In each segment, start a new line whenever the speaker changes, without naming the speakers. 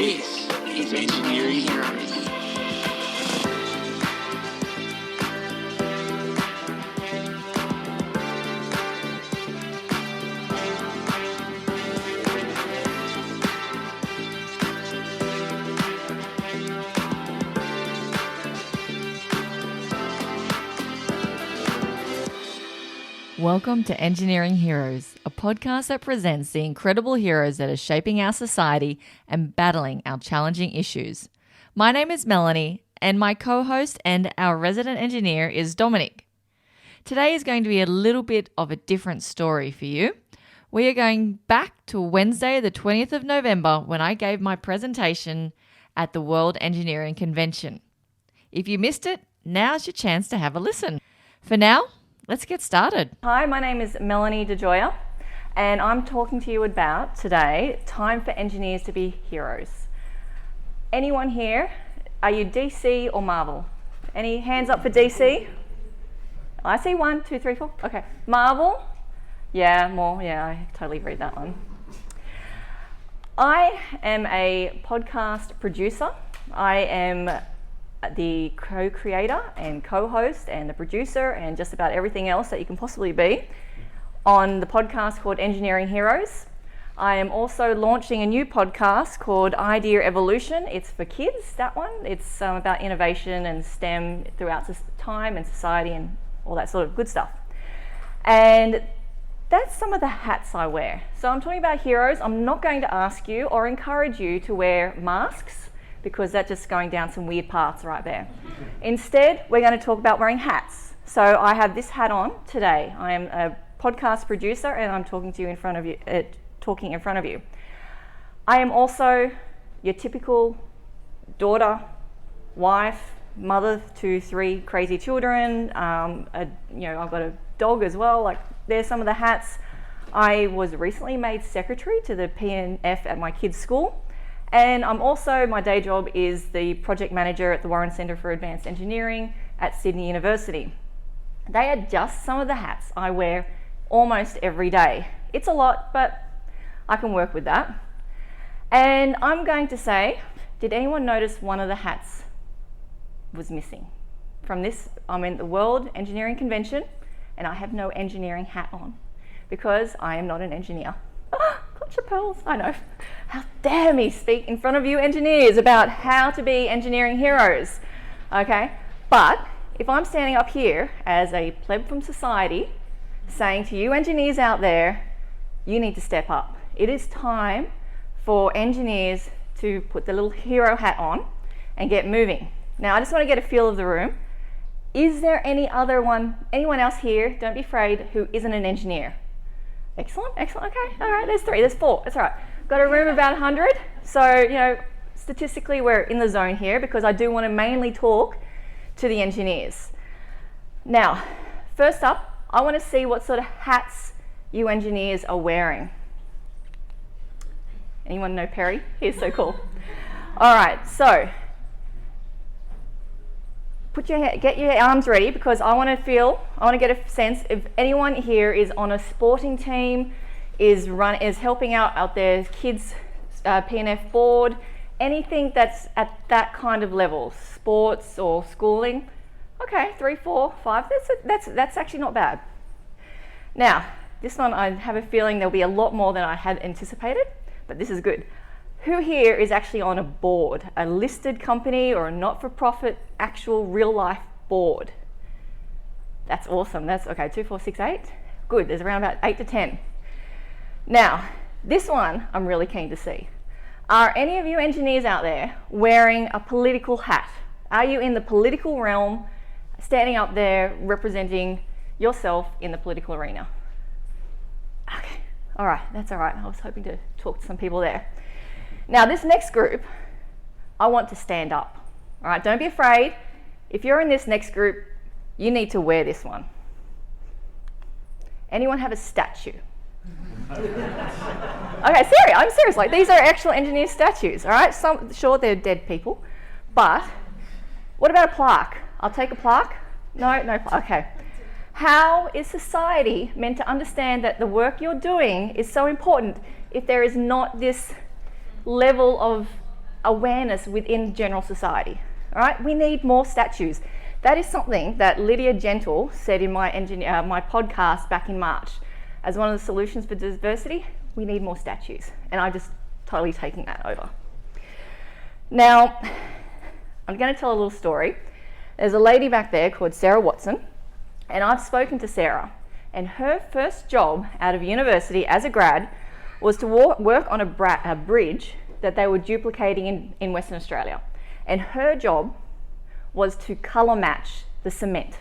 This is Engineering Heroes.
Welcome to Engineering Heroes, a podcast that presents the incredible heroes that are shaping our society and battling our challenging issues. My name is Melanie, and my co-host and our resident engineer is Dominic. Today is going to be a little bit of a different story for you. We are going back to Wednesday, the 20th of November, when I gave my presentation at the World Engineering Convention. If you missed it, now's your chance to have a listen. For now, let's get started.
Hi, my name is Melanie Gioia, and I'm talking to you about today, time for engineers to be heroes. Anyone here, are you DC or Marvel? Any hands up for DC? I see 1, 2, 3, 4. Okay. Marvel? Yeah, more. Yeah, I totally read that one. I am a podcast producer. I am the co-creator and co-host and the producer and just about everything else that you can possibly be on the podcast called Engineering Heroes. I am also launching a new podcast called Idea Evolution. It's for kids, that one. It's about innovation and STEM throughout time and society and all that sort of good stuff. And that's some of the hats I wear. So I'm talking about heroes. I'm not going to ask you or encourage you to wear masks, because that's just going down some weird paths right there. Instead, we're going to talk about wearing hats. So I have this hat on today. I am a podcast producer and I'm talking to you in front of you, talking in front of you. I am also your typical daughter, wife, mother to 3 crazy children. I've got a dog as well. Like, there's some of the hats. I was recently made secretary to the PNF at my kids' school. And I'm also, my day job is the project manager at the Warren Centre for Advanced Engineering at Sydney University. They are just some of the hats I wear almost every day. It's a lot, but I can work with that. And I'm going to say, did anyone notice one of the hats was missing? From this, I'm in the World Engineering Convention and I have no engineering hat on because I am not an engineer. Clutch your pearls, I know. How dare me speak in front of you engineers about how to be engineering heroes, okay? But if I'm standing up here as a pleb from society saying to you engineers out there, you need to step up. It is time for engineers to put the little hero hat on and get moving. Now, I just want to get a feel of the room. Is there anyone else here, don't be afraid, who isn't an engineer? Excellent, okay, all right, there's 3, there's 4, that's all right. Got a room of about 100, so, statistically we're in the zone here because I do want to mainly talk to the engineers. Now, first up, I want to see what sort of hats you engineers are wearing. Anyone know Perry? He's so cool. All right, so, get your arms ready because I want to get a sense if anyone here is on a sporting team, is helping out their kids' PNF board, anything that's at that kind of level, sports or schooling. Okay, 3, 4, 5. That's actually not bad. Now, this one I have a feeling there'll be a lot more than I had anticipated, but this is good. Who here is actually on a board, a listed company or a not-for-profit, actual real-life board? That's awesome. That's okay. 2, 4, 6, 8. Good. There's around about 8 to 10. Now, this one I'm really keen to see. Are any of you engineers out there wearing a political hat? Are you in the political realm, standing up there representing yourself in the political arena? Okay. All right. That's all right. I was hoping to talk to some people there. Now, this next group, I want to stand up. All right, don't be afraid. If you're in this next group, you need to wear this one. Anyone have a statue? Okay, I'm serious. Like, these are actual engineer statues, all right? Sure, they're dead people, but what about a plaque? I'll take a plaque. No plaque. Okay. How is society meant to understand that the work you're doing is so important if there is not this level of awareness within general society. All right, we need more statues. That is something that Lydia Gentle said in my podcast back in March. As one of the solutions for diversity, we need more statues. And I'm just totally taking that over. Now, I'm going to tell a little story. There's a lady back there called Sarah Watson, and I've spoken to Sarah. And her first job out of university as a grad was to work on a bridge that they were duplicating in Western Australia. And her job was to colour match the cement.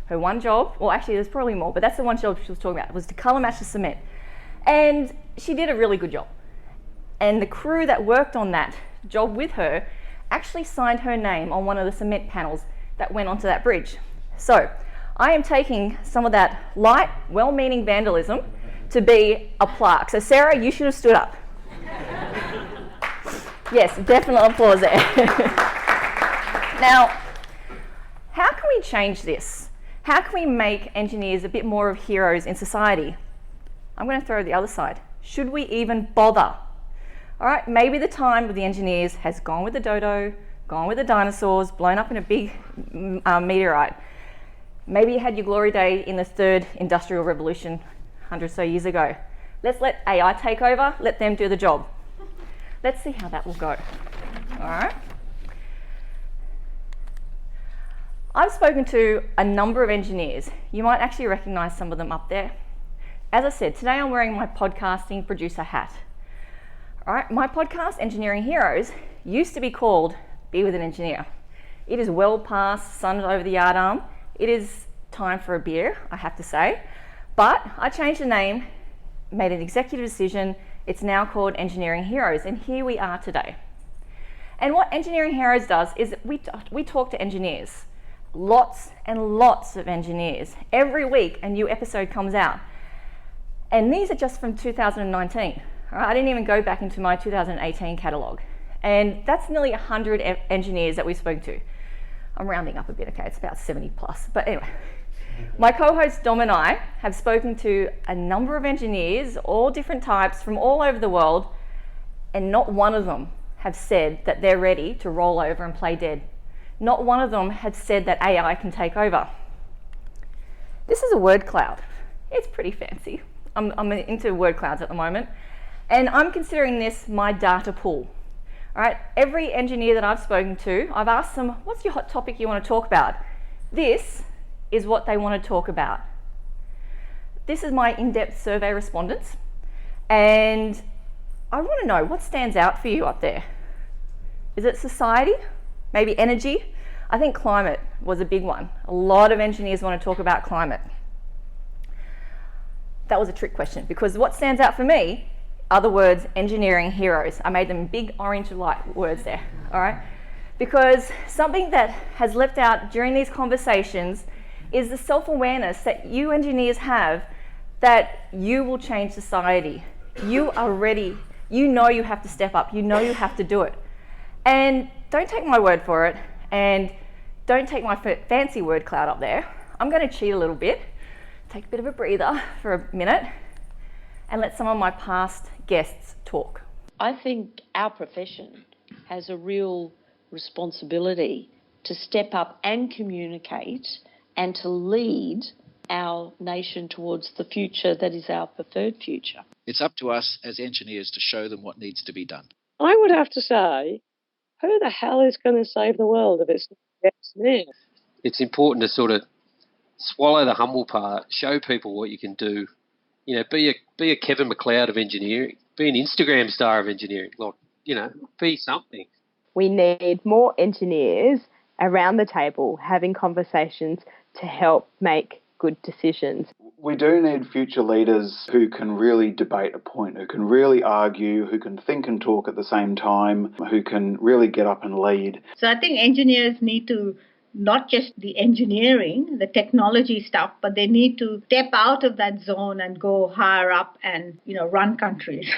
Her one job, well actually there's probably more, but that's the one job she was talking about, was to colour match the cement. And she did a really good job. And the crew that worked on that job with her actually signed her name on one of the cement panels that went onto that bridge. So I am taking some of that light, well-meaning vandalism to be a plaque. So Sarah, you should have stood up. Yes, definite applause there. Now, how can we change this? How can we make engineers a bit more of heroes in society? I'm going to throw the other side. Should we even bother? All right, maybe the time of the engineers has gone with the dodo, gone with the dinosaurs, blown up in a big meteorite. Maybe you had your glory day in the third industrial revolution 100 or so years ago. Let's let AI take over, let them do the job. Let's see how that will go. All right. I've spoken to a number of engineers. You might actually recognise some of them up there. As I said, today I'm wearing my podcasting producer hat. All right, my podcast, Engineering Heroes, used to be called Be With an Engineer. It is well past sun over the yard arm. It is time for a beer, I have to say. But I changed the name, made an executive decision. It's now called Engineering Heroes, and here we are today. And what Engineering Heroes does is we talk to engineers. Lots and lots of engineers. Every week a new episode comes out. And these are just from 2019. All right, I didn't even go back into my 2018 catalogue. And that's nearly 100 engineers that we've spoken to. I'm rounding up a bit, okay, it's about 70 plus. But anyway, my co-host Dom and I have spoken to a number of engineers, all different types from all over the world, and not one of them have said that they're ready to roll over and play dead. Not one of them has said that AI can take over. This is a word cloud. It's pretty fancy. I'm into word clouds at the moment. And I'm considering this my data pool. All right, every engineer that I've spoken to, I've asked them, what's your hot topic you want to talk about? This is what they want to talk about. This is my in-depth survey respondents. And I want to know, what stands out for you up there? Is it society? Maybe energy? I think climate was a big one. A lot of engineers want to talk about climate. That was a trick question, because what stands out for me are the words engineering heroes. I made them big orange light words there, all right? Because something that has leapt out during these conversations is the self-awareness that you engineers have that you will change society. You are ready. You know you have to step up. You know you have to do it. And don't take my word for it, and don't take my fancy word cloud up there. I'm going to cheat a little bit, take a bit of a breather for a minute, and let some of my past guests talk.
I think our profession has a real responsibility to step up and communicate and to lead our nation towards the future that is our preferred future.
It's up to us as engineers to show them what needs to be done.
I would have to say, who the hell is going to save the world if it's not engineers?
It's important to sort of swallow the humble part, show people what you can do. You know, be a Kevin McLeod of engineering, be an Instagram star of engineering, like, you know, be something.
We need more engineers around the table having conversations to help make good decisions.
We do need future leaders who can really debate a point, who can really argue, who can think and talk at the same time, who can really get up and lead.
So I think engineers need to not just the engineering, the technology stuff, but they need to step out of that zone and go higher up and, run countries.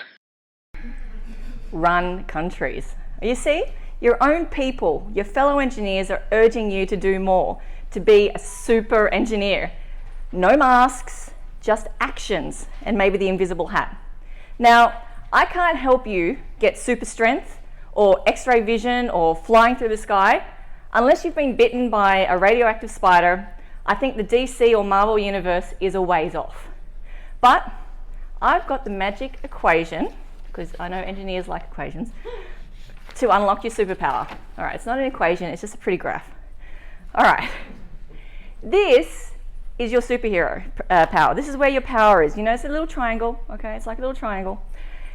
Run countries. You see, your own people, your fellow engineers are urging you to do more, to be a super engineer. No masks, just actions, and maybe the invisible hat. Now, I can't help you get super strength or X-ray vision or flying through the sky, unless you've been bitten by a radioactive spider, I think the DC or Marvel universe is a ways off. But I've got the magic equation, because I know engineers like equations, to unlock your superpower. All right, it's not an equation, it's just a pretty graph. All right, this is your superhero power. This is where your power is. You know, it's a little triangle, okay? It's like a little triangle.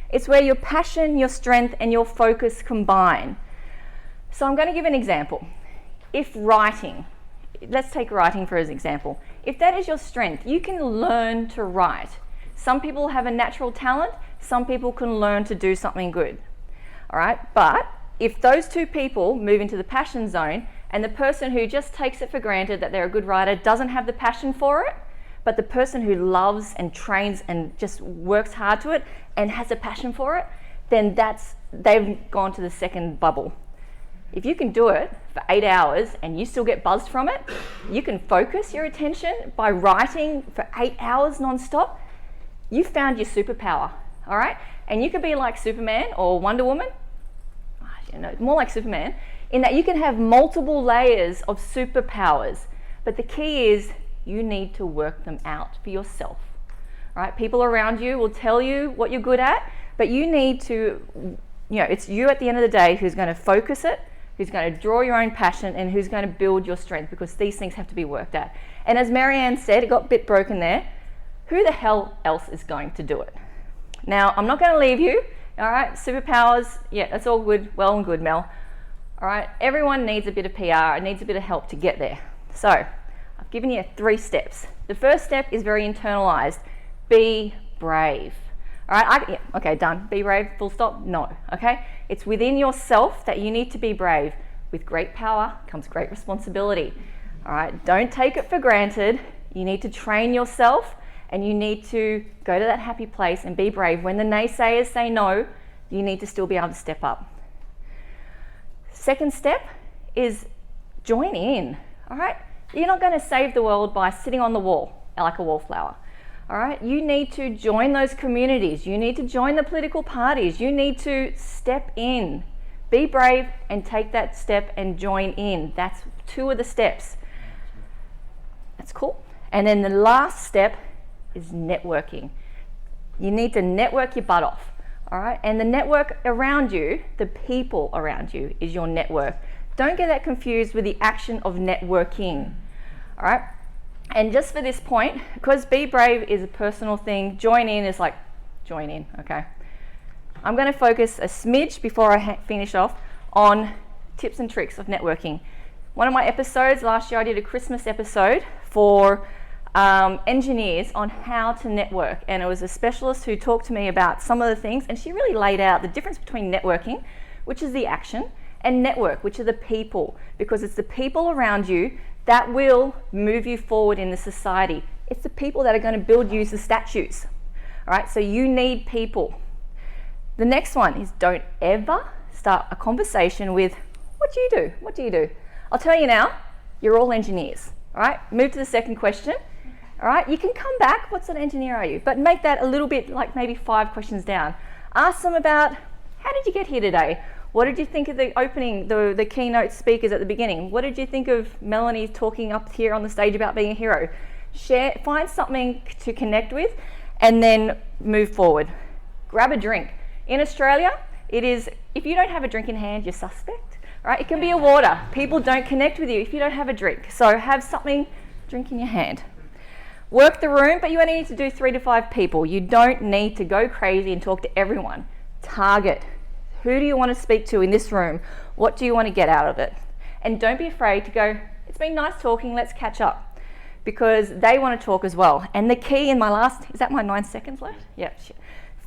It's where your passion, your strength, and your focus combine. So I'm going to give an example. If writing, let's take writing for an example. If that is your strength, you can learn to write. Some people have a natural talent, some people can learn to do something good. All right, but if those two people move into the passion zone and the person who just takes it for granted that they're a good writer doesn't have the passion for it, but the person who loves and trains and just works hard to it and has a passion for it, then they've gone to the second bubble. If you can do it for 8 hours and you still get buzzed from it, you can focus your attention by writing for 8 hours non-stop, you found your superpower, all right? And you could be like Superman or Wonder Woman, more like Superman, in that you can have multiple layers of superpowers. But the key is you need to work them out for yourself, right? People around you will tell you what you're good at, but you need to, it's you at the end of the day who's going to focus it, who's going to draw your own passion, and who's going to build your strength, because these things have to be worked at. And as Marianne said, it got a bit broken there, who the hell else is going to do it? Now, I'm not going to leave you, all right? Superpowers, yeah, that's all good, well and good, Mel. All right, everyone needs a bit of PR, it needs a bit of help to get there. So, I've given you 3 steps. The first step is very internalized. Be brave. All right, okay, done. Be brave, full stop? No, okay? It's within yourself that you need to be brave. With great power comes great responsibility. All right, don't take it for granted. You need to train yourself, and you need to go to that happy place and be brave. When the naysayers say no, you need to still be able to step up. Second step is join in, all right? You're not going to save the world by sitting on the wall like a wallflower, all right? You need to join those communities. You need to join the political parties. You need to step in. Be brave and take that step and join in. That's 2 of the steps. That's cool. And then the last step is networking. You need to network your butt off, all right? And the network around you, the people around you, is your network. Don't get that confused with the action of networking, all right? And just for this point, because be brave is a personal thing, join in is like join in, okay? I'm going to focus a smidge before I finish off on tips and tricks of networking. One of my episodes last year, I did a Christmas episode for engineers on how to network, and it was a specialist who talked to me about some of the things, and she really laid out the difference between networking, which is the action, and network, which are the people, because it's the people around you that will move you forward in the society. It's the people that are going to build you the statues, all right? So you need people. The next one is don't ever start a conversation with, what do you do? What do you do? I'll tell you now, you're all engineers, all right? Move to the second question. All right, you can come back, what sort of engineer are you? But make that a little bit like maybe 5 questions down. Ask them about, how did you get here today? What did you think of the opening, the keynote speakers at the beginning? What did you think of Melanie talking up here on the stage about being a hero? Find something to connect with, and then move forward. Grab a drink. In Australia, it is, if you don't have a drink in hand, you're suspect, right? It can be a water. People don't connect with you if you don't have a drink. So have something, drink in your hand. Work the room, but you only need to do 3 to 5 people. You don't need to go crazy and talk to everyone. Target. Who do you want to speak to in this room? What do you want to get out of it? And don't be afraid to go, it's been nice talking, let's catch up. Because they want to talk as well. And the key in my last, is that my 9 seconds left? Yeah.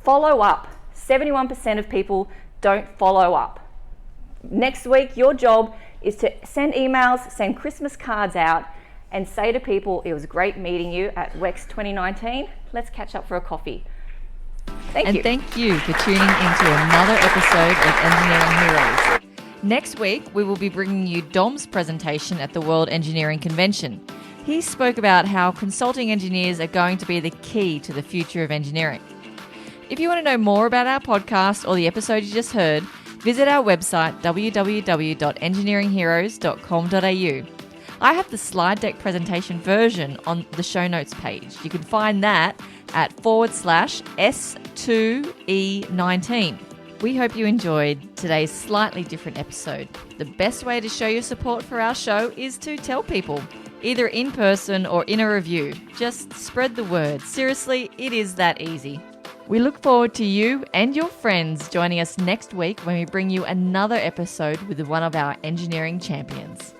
Follow up. 71% of people don't follow up. Next week, your job is to send emails, send Christmas cards out, and say to people, it was great meeting you at WEC2019. Let's catch up for a coffee. Thank you.
And thank you for tuning into another episode of Engineering Heroes. Next week, we will be bringing you Dom's presentation at the World Engineering Convention. He spoke about how consulting engineers are going to be the key to the future of engineering. If you want to know more about our podcast or the episode you just heard, visit our website www.engineeringheroes.com.au. I have the slide deck presentation version on the show notes page. You can find that at /S2E19. We hope you enjoyed today's slightly different episode. The best way to show your support for our show is to tell people, either in person or in a review. Just spread the word. Seriously, it is that easy. We look forward to you and your friends joining us next week when we bring you another episode with one of our engineering champions.